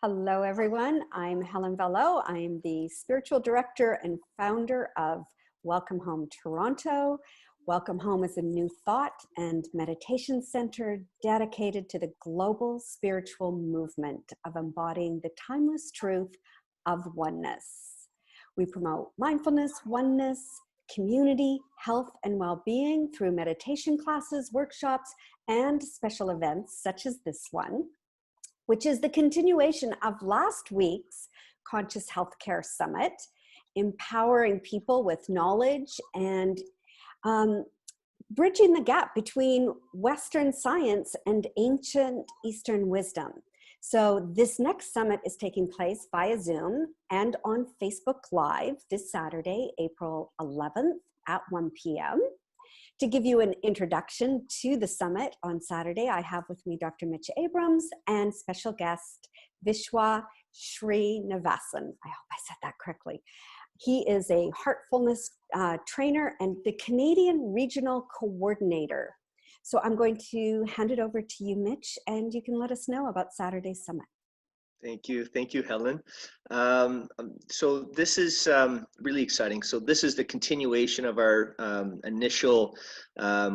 Hello, everyone. I'm Helen Velo. I'm the spiritual director and founder of Welcome Home Toronto. Welcome Home is a new thought and meditation center dedicated to the global spiritual movement of embodying the timeless truth of oneness. We promote mindfulness, oneness, community, health, and well-being through meditation classes, workshops, and special events such as this one, which is the continuation of last week's Conscious Healthcare Summit, empowering people with knowledge and bridging the gap between Western science and ancient Eastern wisdom. So this next summit is taking place via Zoom and on Facebook Live this Saturday, April 11th at 1 p.m. To give you an introduction to the summit on Saturday, I have with me Dr. Mitch Abrams and special guest Vishwa Srinivasan. I hope I said that correctly. He is a Heartfulness trainer and the Canadian Regional Coordinator. So I'm going to hand it over to you, Mitch, and you can let us know about Saturday's summit. Thank you, Helen. So this is really exciting. So this is the continuation of our initial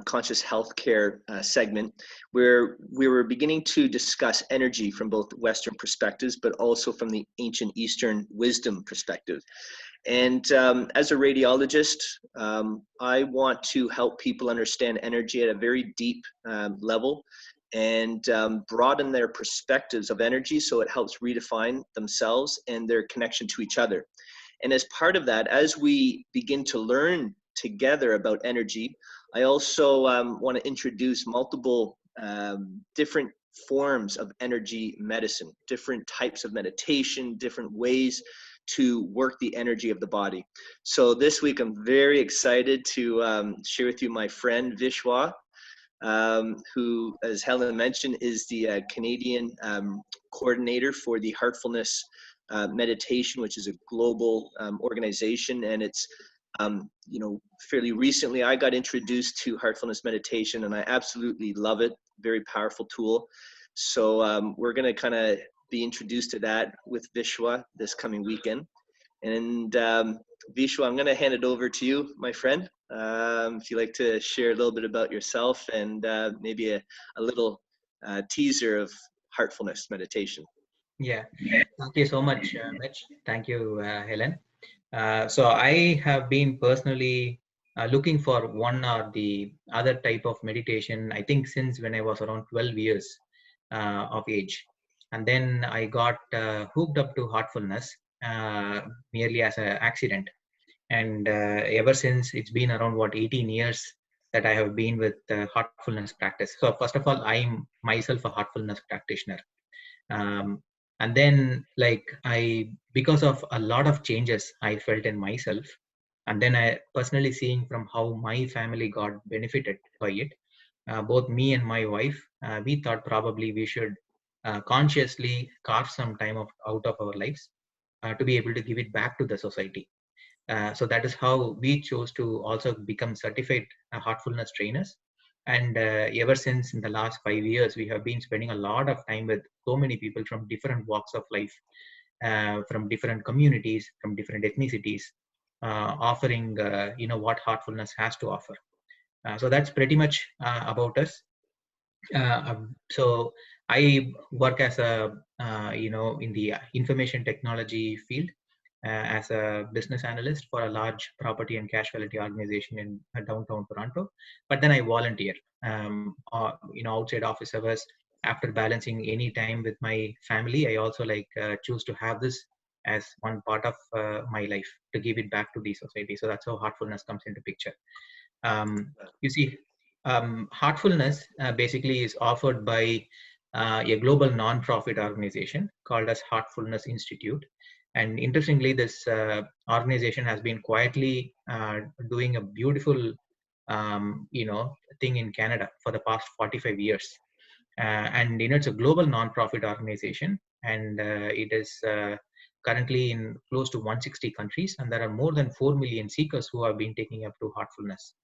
conscious healthcare segment, where we were beginning to discuss energy from both Western perspectives, but also from the ancient Eastern wisdom perspective. And as a radiologist, I want to help people understand energy at a very deep level and broaden their perspectives of energy, so it helps redefine themselves and their connection to each other. And as part of that, as we begin to learn together about energy, I also want to introduce multiple different forms of energy medicine, different types of meditation, different ways to work the energy of the body. So this week, I'm very excited to share with you my friend Vishwa, who, as Helen mentioned, is the Canadian coordinator for the Heartfulness meditation, which is a global organization. And it's, fairly recently I got introduced to Heartfulness meditation, and I absolutely love it. Very powerful tool. So we're going to kind of be introduced to that with Vishwa this coming weekend. And Vishwa, I'm going to hand it over to you, my friend. If you'd like to share a little bit about yourself and maybe a little teaser of Heartfulness meditation. Yeah, thank you so much, Mitch. Thank you, Helen. So I have been personally looking for one or the other type of meditation, I think since when I was around 12 years of age. And then I got hooked up to Heartfulness merely as an accident. And ever since, it's been around 18 years that I have been with Heartfulness practice. So first of all, I'm myself a Heartfulness practitioner. And then because of a lot of changes I felt in myself, and then I personally seeing from how my family got benefited by it, both me and my wife, we thought probably we should consciously carve some time out of our lives to be able to give it back to the society. So that is how we chose to also become certified Heartfulness trainers. And ever since in the last 5 years, we have been spending a lot of time with so many people from different walks of life, from different communities, from different ethnicities, offering what Heartfulness has to offer. So that's pretty much about us. So I work as a in the information technology field. As a business analyst for a large property and casualty organization in downtown Toronto. But then I volunteer, outside office hours. After balancing any time with my family, I also choose to have this as one part of my life to give it back to the society. So that's how Heartfulness comes into picture. You see, Heartfulness basically is offered by a global non-profit organization called as Heartfulness Institute. And interestingly, this organization has been quietly doing a beautiful, thing in Canada for the past 45 years. And it's a global nonprofit organization, and it is currently in close to 160 countries, and there are more than 4 million seekers who have been taking up to Heartfulness.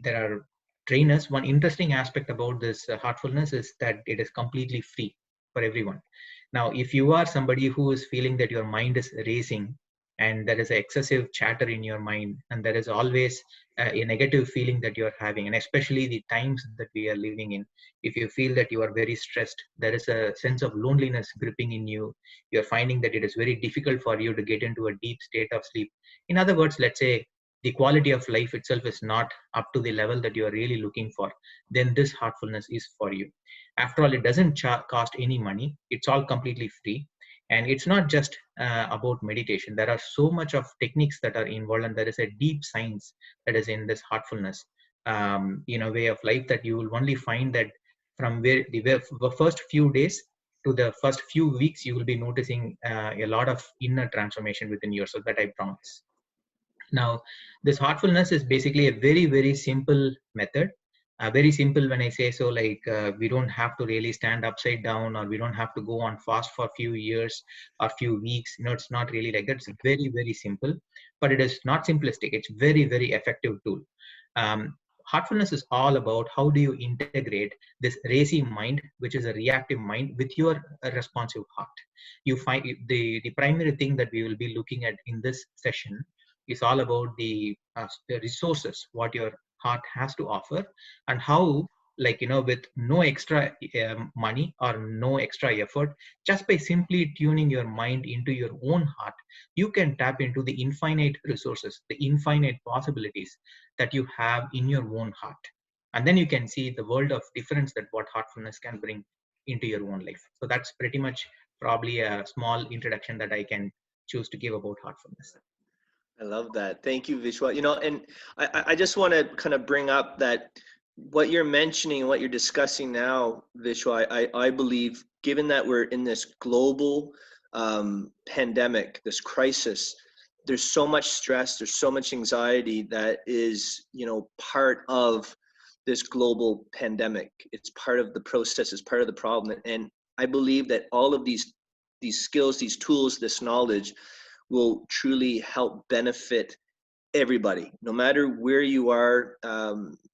There are trainers. One interesting aspect about this Heartfulness is that it is completely free for everyone. Now, if you are somebody who is feeling that your mind is racing and there is excessive chatter in your mind, and there is always a negative feeling that you're having, and especially the times that we are living in, if you feel that you are very stressed, there is a sense of loneliness gripping in you, you're finding that it is very difficult for you to get into a deep state of sleep. In other words, let's say the quality of life itself is not up to the level that you are really looking for, then this heartfulness is for you. After all, it doesn't cost any money. It's all completely free. And it's not just about meditation. There are so much of techniques that are involved, and there is a deep science that is in this heartfulness, way of life, that you will only find that from where the first few days to the first few weeks, you will be noticing a lot of inner transformation within yourself, that I promise. Now, this heartfulness is basically a very, very simple method. Very simple when I say so, like we don't have to really stand upside down, or we don't have to go on fast for a few years or few weeks. It's not really like that. It's very, very simple, but it is not simplistic. It's very, very effective tool. Heartfulness is all about how do you integrate this racy mind, which is a reactive mind, with your responsive heart. You find the primary thing that we will be looking at in this session is all about the resources what your heart has to offer, and how, with no extra money or no extra effort, just by simply tuning your mind into your own heart, you can tap into the infinite resources, the infinite possibilities that you have in your own heart. And then you can see the world of difference that what heartfulness can bring into your own life. So that's pretty much probably a small introduction that I can choose to give about heartfulness. I love that. Thank you, Vishwa. And I just want to kind of bring up that what you're mentioning and what you're discussing now, Vishwa, I believe, given that we're in this global pandemic, this crisis, there's so much stress, there's so much anxiety that is, part of this global pandemic. It's part of the process, it's part of the problem. And I believe that all of these skills, these tools, this knowledge will truly help benefit everybody, no matter where you are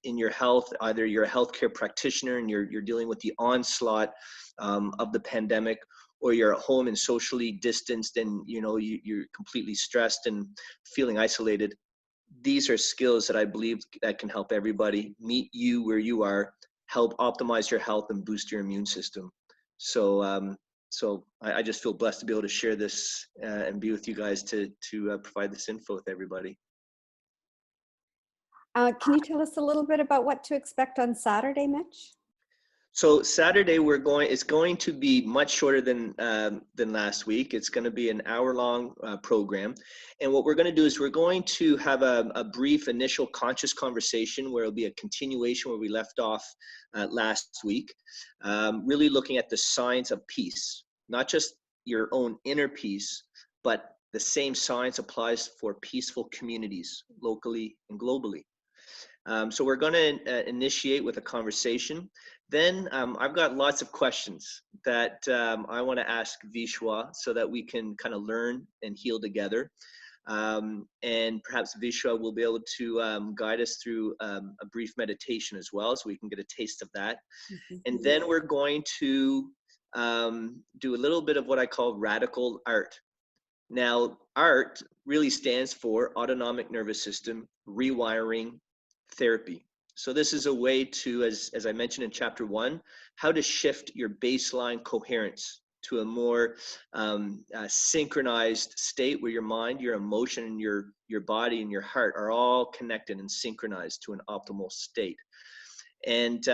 in your health. Either you're a healthcare practitioner and you're dealing with the onslaught of the pandemic, or you're at home and socially distanced and you're completely stressed and feeling isolated. These are skills that I believe that can help everybody meet you where you are, help optimize your health and boost your immune system. So I just feel blessed to be able to share this and be with you guys to provide this info with everybody. Can you tell us a little bit about what to expect on Saturday, Mitch? So Saturday it's going to be much shorter than last week. It's going to be an hour-long program, and what we're going to do is we're going to have a brief initial conscious conversation where it'll be a continuation where we left off last week, really looking at the science of peace, not just your own inner peace, but the same science applies for peaceful communities locally and globally. So we're going to initiate with a conversation. Then I've got lots of questions that I want to ask Vishwa so that we can kind of learn and heal together. And perhaps Vishwa will be able to guide us through a brief meditation as well, so we can get a taste of that. Mm-hmm. And then we're going to do a little bit of what I call radical art. Now, ART really stands for Autonomic Nervous System Rewiring Therapy. So this is a way to, as I mentioned in chapter 1, how to shift your baseline coherence to a more synchronized state where your mind, your emotion, and your body and your heart are all connected and synchronized to an optimal state. And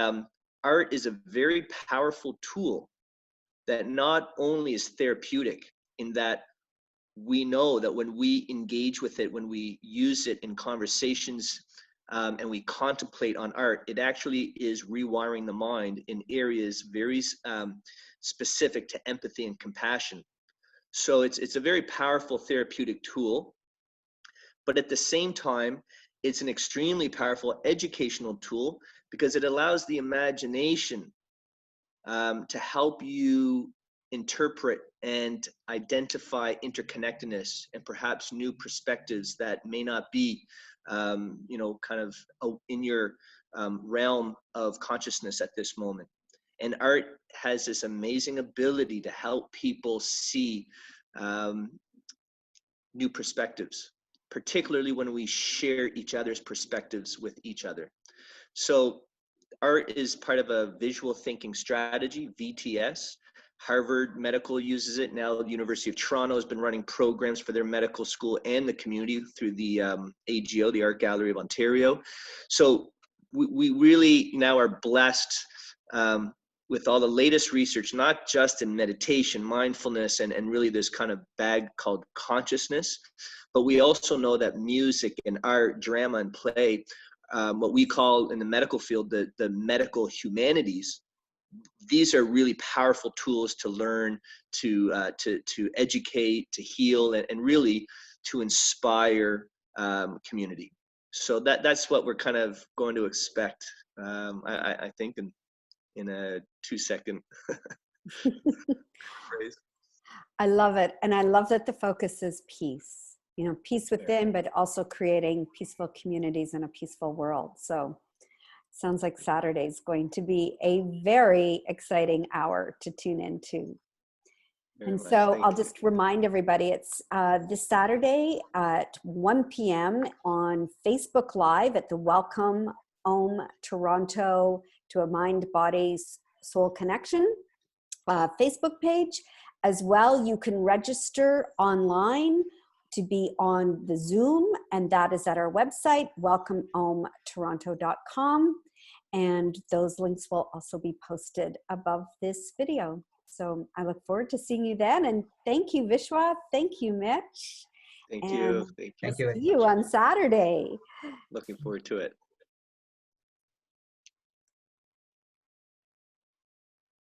art is a very powerful tool that not only is therapeutic in that we know that when we engage with it, when we use it in conversations, and we contemplate on art, it actually is rewiring the mind in areas very specific to empathy and compassion. So it's a very powerful therapeutic tool, but at the same time, it's an extremely powerful educational tool because it allows the imagination to help you interpret and identify interconnectedness and perhaps new perspectives that may not be kind of in your realm of consciousness at this moment. And art has this amazing ability to help people see new perspectives, particularly when we share each other's perspectives with each other. So art is part of a visual thinking strategy, VTS. Harvard Medical uses it. Now the University of Toronto has been running programs for their medical school and the community through the AGO, the Art Gallery of Ontario. So we really now are blessed with all the latest research, not just in meditation, mindfulness, and really this kind of bag called consciousness, but we also know that music and art, drama and play, what we call in the medical field, the medical humanities, these are really powerful tools to learn, to educate, to heal, and really to inspire community. So that's what we're kind of going to expect, I think, in a 2-second phrase. I love it. And I love that the focus is peace, you know, peace within, but also creating peaceful communities in a peaceful world. So sounds like Saturday is going to be a very exciting hour to tune into. And so I'll just remind everybody, it's this Saturday at 1 p.m. on Facebook Live at the Welcome Om Toronto to a Mind, Body, Soul Connection Facebook page. As well, you can register online to be on the Zoom, and that is at our website, welcomeomtoronto.com. And those links will also be posted above this video. So I look forward to seeing you then. And thank you, Vishwa. Thank you, Mitch. Thank you. Thank you very See you much. on Saturday. Looking forward to it.